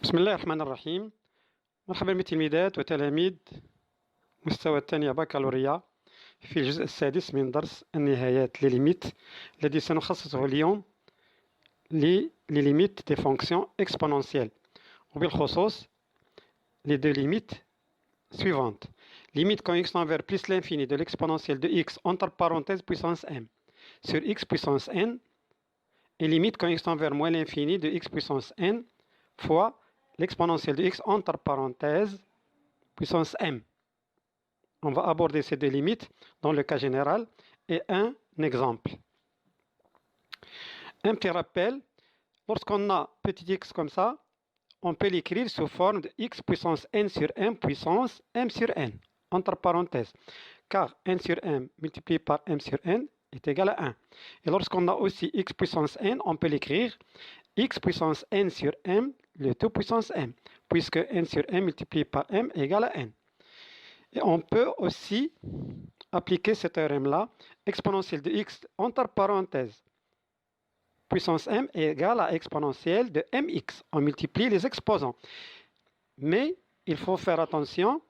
بسم الله الرحمن الرحيم. مرحبا بالتلميذات وتلاميذ مستوى الثانية بكالوريا في الجزء السادس من درس النهايات ليميت الذي سنخصصه اليوم لليميت دي فونكسيون اكسبوننسيال وبالخصوص les deux limites suivantes. Limite quand x tend vers plus l'infini de l'exponentielle de x entre parenthèses puissance m sur x puissance n et limite quand x tend vers moins l'infini de x puissance n fois l'exponentielle de x entre parenthèses puissance m. On va aborder ces deux limites dans le cas général et un exemple. Un petit rappel, lorsqu'on a petit x comme ça, on peut l'écrire sous forme de x puissance n sur m puissance m sur n, entre parenthèses, car n sur m multiplié par m sur n est égal à 1. Et lorsqu'on a aussi x puissance n, on peut l'écrire x puissance n sur m, le tout puissance m, puisque n sur m multiplié par m est égal à n. Et on peut aussi appliquer ce théorème-là, exponentielle de x entre parenthèses puissance m est égale à exponentielle de mx. On multiplie les exposants. Mais il faut faire attention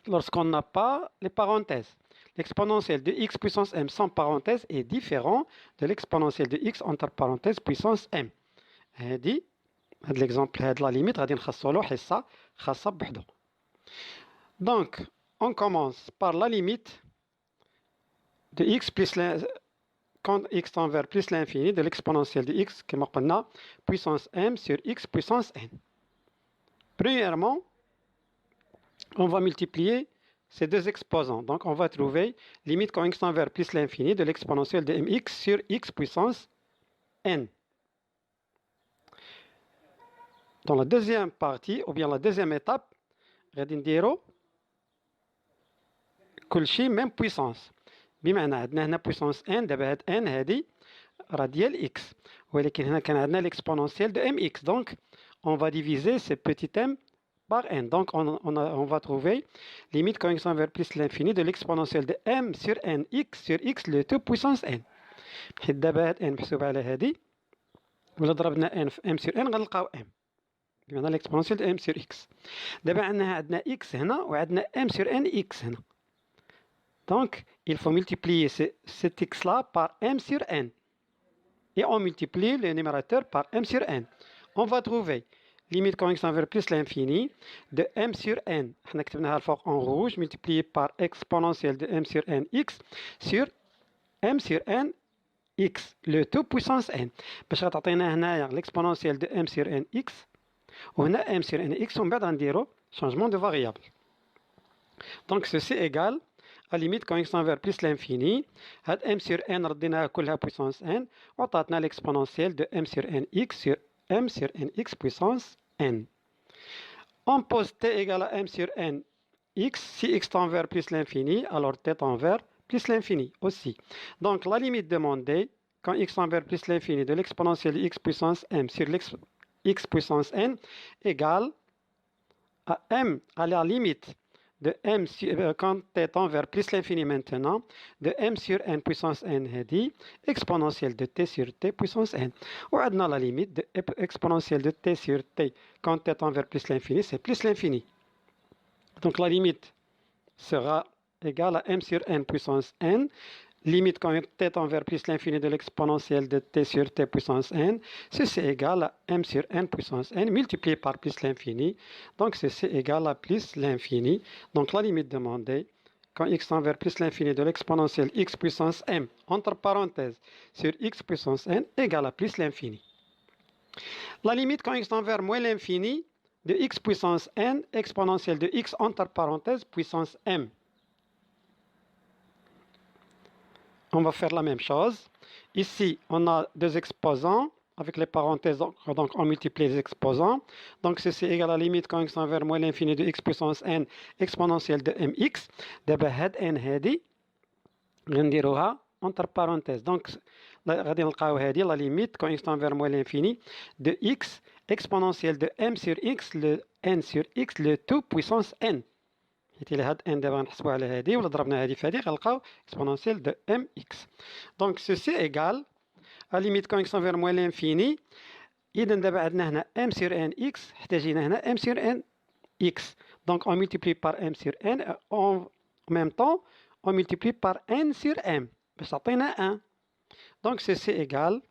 lorsqu'on n'a pas les parenthèses. L'exponentielle de x puissance m sans parenthèse est différent de l'exponentielle de x entre parenthèses puissance m. هذا l'exemple هذا la limite غادي نخصصوا له حصة خاصة بوحدو. Donc on commence par la limite de x plus quand x tend vers plus l'infini de l'exponentielle de x كما قلنا puissance m sur x puissance n. Premièrement, on va multiplier ces deux exposants. Donc on va trouver limite quand x tend vers plus l'infini de l'exponentielle de mx sur x puissance n. Dans la deuxième partie, ou bien la deuxième étape, غادي نديرو كلشي même puissance. بمعنى عندنا هنا puissance n دابا هاد n هادي راه ديال x ولكن هنا كان عندنا l'exponentielle de mx. Donc on va diviser ce petit m par n. Donc on va trouver limite quand x tend vers plus l'infini de l'exponentielle de m sur n x sur x le tout puissance n. حيت دابا هاد n محسوب على هادي ولا ضربنا n في m sur n غنلقاو m بمعنى l'exponentielle de m sur x. دابا عندنا x هنا وعندنا m sur n x هنا. Donc, il faut multiplier cet x-là par m sur n. Et on multiplie le numérateur par m sur n. On va trouver limite quand x tend vers plus l'infini de m sur n. حنا كتبناها الفوق en rouge multiplié par exponentielle de m sur n x sur m sur n x le tout puissance n. باش غتعطينا هنايا l'exponentielle de m sur n x وهنا m sur n x ومن بعد غنديرو changement de variable. Donc ceci égale à limite quand x tend vers plus l'infini هاد m sur n رديناها كلها puissance n وعطاتنا l'exponentielle de m sur n x sur m sur n x puissance n. On pose t égale à m sur n x. Si x tend vers plus l'infini, alors t tend vers plus l'infini aussi. Donc la limite demandée quand x tend vers plus l'infini de l'exponentielle de x puissance m sur x puissance n égale à m à la limite de m quand t tend vers plus l'infini maintenant de m sur n puissance n هذه exponentielle de t sur t puissance n. وعندنا la limite de exponentielle de t sur t quand t tend vers plus l'infini c'est plus l'infini. Donc la limite sera égale à m sur n puissance n. Limite quand t tend vers plus l'infini de l'exponentielle de t sur t puissance n, ceci est égal à m sur n puissance n multiplié par plus l'infini. Donc ceci est égal à plus l'infini. Donc la limite demandée quand x tend vers plus l'infini de l'exponentielle x puissance m entre parenthèses sur x puissance n égale à plus l'infini. La limite quand x tend vers moins l'infini de x puissance n exponentielle de x entre parenthèses puissance m. On va faire la même chose. Ici, on a deux exposants avec les parenthèses, donc on multiplie les exposants. Donc ceci égale à la limite quand x tend vers moins l'infini de x puissance n exponentielle de mx. دابا هاد n هادي غنديروها entre parenthèses. Donc غادي نلقاو هادي la limite quand x tend vers moins l'infini de x exponentielle de m sur x le n sur x le tout puissance n. حيت إلا هاد n دابا غنحسبوها على هادي ولا ضربنا هادي في هادي غنلقاو exponentielle de mx. Donc ceci égale à limite quand x tend vers moins l'infini إذا دابا عندنا هنا m sur n x احتاجينا هنا m sur n x. Donc on multiplie par m sur n et en même temps on multiplie par n sur m باش تعطينا 1. Donc ceci égale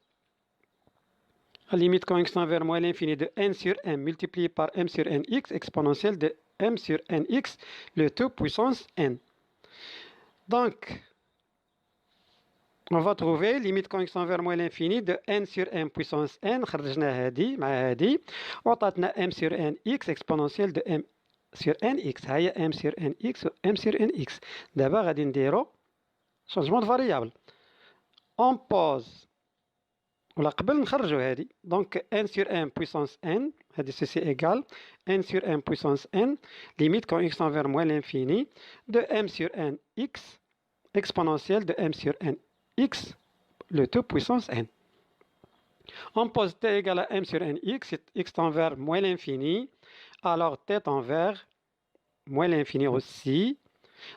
la limite quand x tend vers moins l'infini de n sur m multiplié par m sur n x exponentielle de m sur n x le tout puissance n. Donc on va trouver limite quand x tend vers moins l'infini de n sur m puissance n خرجنا هذه مع هذه وعطاتنا m sur n x exponentielle de m sur n x. ها هي m sur n x و m sur n x. دابا غادي نديرو changement de variable. On pose ولا قبل نخرجو هذه. Donc n sur m puissance n هذه ceci égale n sur m puissance n limite quand x tend vers moins l'infini de m sur n x exponentielle de m sur n x le tout puissance n. On pose t égale à m sur n x tend vers moins l'infini, alors t tend vers moins l'infini aussi.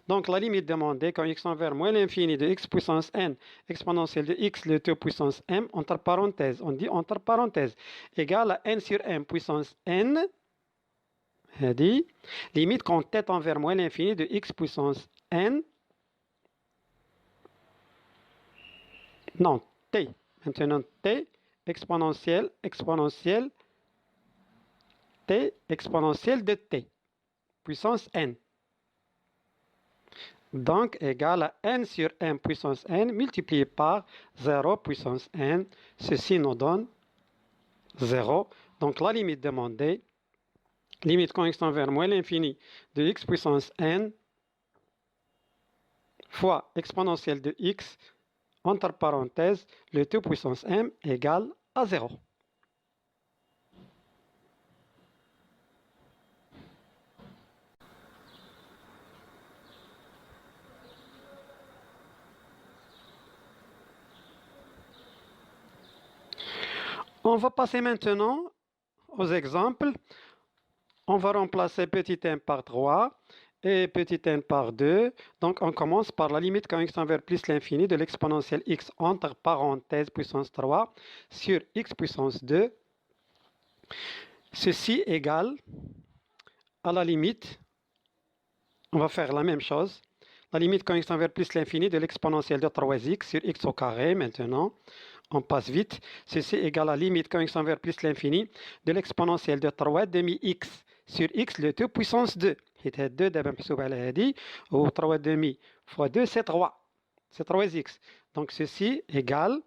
Donc la limite demandée quand x tend vers moins l'infini de x puissance n exponentielle de x le tout puissance m entre parenthèses, on dit entre parenthèses, égale à n sur m puissance n, هذه limite quand t tend vers moins l'infini de x puissance n, non, t, maintenant t exponentielle t exponentielle de t puissance n. Donc égal à n sur m puissance n multiplié par 0 puissance n. Ceci nous donne 0. Donc la limite demandée, limite quand x tend vers moins l'infini de x puissance n fois exponentielle de x entre parenthèses le tout puissance m égale à 0. On va passer maintenant aux exemples. On va remplacer petit m par 3 et petit n par 2. Donc on commence par la limite quand x tend vers plus l'infini de l'exponentielle x entre parenthèses puissance 3 sur x puissance 2. Ceci égale à la limite, on va faire la même chose, la limite quand x tend vers plus l'infini de l'exponentielle de 3x sur x au carré maintenant. On passe vite. Ceci égale à la limite quand x tend vers plus l'infini de l'exponentielle de 3 demi x sur x le tout puissance 2. حيت هاد 2 دابا محسوب على هادي و 3 demi fois 2 c'est 3. C'est 3x. Donc ceci égale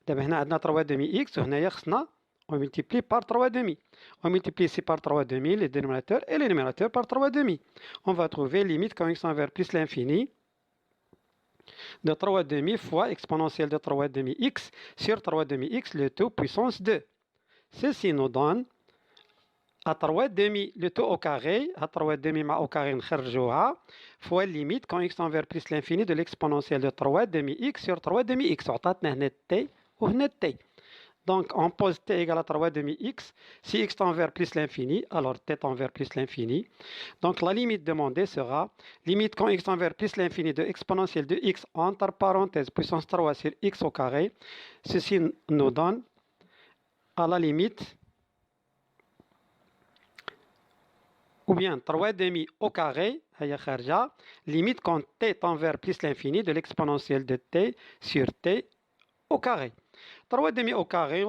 دابا هنا عندنا 3 demi x وهنايا خصنا on multiplie par 3 demi. On multiplie ici par 3 demi les dénominateurs et les numérateurs par 3 demi. On va trouver limite quand x tend vers plus l'infini de 3 demi fois exponentielle de 3 demi x sur 3 demi x le tout puissance 2. Ceci nous donne à 3 demi le tout au carré, à 3 demi مع au carré نخرجوها fois limite quand x tend vers plus l'infini de l'exponentielle de 3 demi x sur 3 demi x. عطاتنا هنا t وهنا t. Donc on pose t égale à 3 demi x. Si x tend vers plus l'infini, alors t tend vers plus l'infini. Donc la limite demandée sera limite quand x tend vers plus l'infini de exponentielle de x entre parenthèses puissance 3 sur x au carré. Ceci nous donne à la limite ou bien 3 demi au carré, limite quand t tend vers plus l'infini de l'exponentielle de t sur t au carré. 3 demi au carré,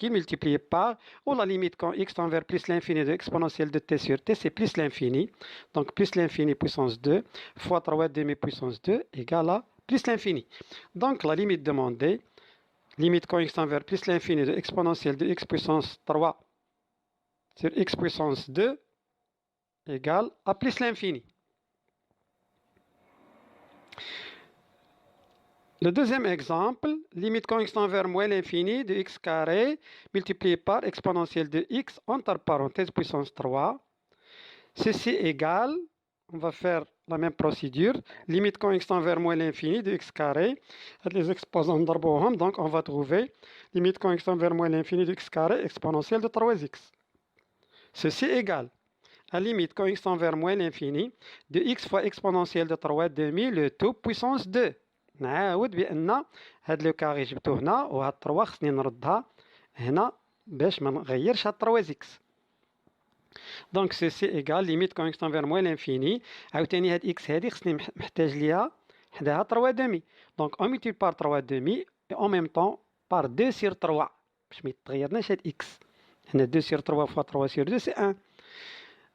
multiplié par, ou la limite quand x tend vers plus l'infini de exponentielle de t sur t, c'est plus l'infini. Donc plus l'infini puissance 2 fois 3 demi puissance 2 égale à plus l'infini. Donc la limite demandée, limite quand x tend vers plus l'infini de exponentielle de x puissance 3 sur x puissance 2 égale à plus l'infini. Le deuxième exemple, limite quand x tend vers moins l'infini de x carré multiplié par exponentielle de x entre parenthèses puissance 3. Ceci égale, on va faire la même procédure, limite quand x tend vers moins l'infini de x carré, les exposants d'arboham, donc on va trouver limite quand x tend vers moins l'infini de x carré exponentielle de 3x. Ceci égale à limite quand x tend vers moins l'infini de x fois exponentielle de 3 demi le tout puissance 2. نعاود بان هاد لو كاري جبتو هنا وهاد 3 خصني نردها هنا باش ما نغيرش هاد 3 اكس. دونك سيسي ايكال ليميت كونكستون فير موان لانفيني. عاوتاني هاد اكس هادي خصني محتاج ليها حداها 3 دومي. دونك اون ملتيبل بار 3 دومي اون ميم طون بار 2 سير 3 باش ما يتغيرناش هاد اكس. هنا 2 سير 3 فوا 3 سير 2 سي 1.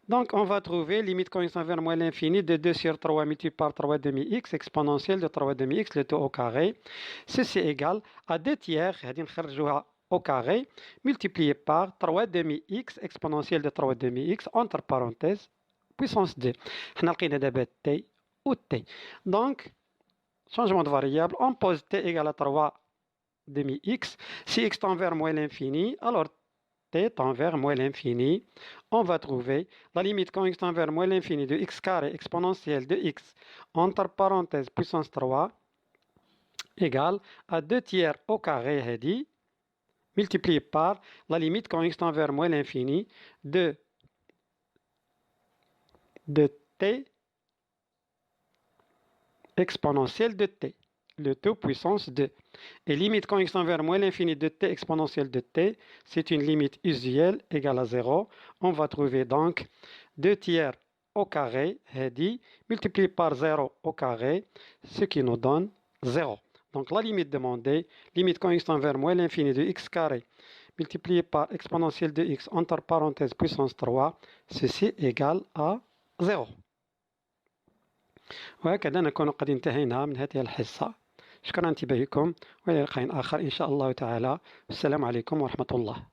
Donc, on va trouver limite correspondant vers moins l'infini de 2 sur 3 multiplié par 3 demi-x exponentielle de 3 demi-x, le tout au carré. Ceci égale à 2 tiers, au carré, multiplié par 3 demi-x exponentielle de 3 demi-x, entre parenthèses, puissance 2. On a d'abord t ou t. Donc, changement de variable, on pose t égale à 3 demi-x. Si x tend vers moins l'infini, alors t tend vers moins l'infini, on va trouver la limite quand x tend vers moins l'infini de x carré exponentielle de x entre parenthèses puissance 3 égale à 2 tiers au carré multiplié par la limite quand x tend vers moins l'infini de t exponentielle de t. Le tout puissance 2. Et limite quand x tend vers moins l'infini de t exponentielle de t, c'est une limite usuelle égale à 0. On va trouver donc 2 tiers au carré, multiplié par 0 au carré, ce qui nous donne 0. Donc la limite demandée, limite quand x tend vers moins l'infini de x carré, multiplié par exponentielle de x entre parenthèses puissance 3, ceci égale à 0. وهكذا نكون قد انتهينا من هذه الحصة. شكرا انتباهكم وإلى لقاء آخر إن شاء الله تعالى. السلام عليكم ورحمة الله.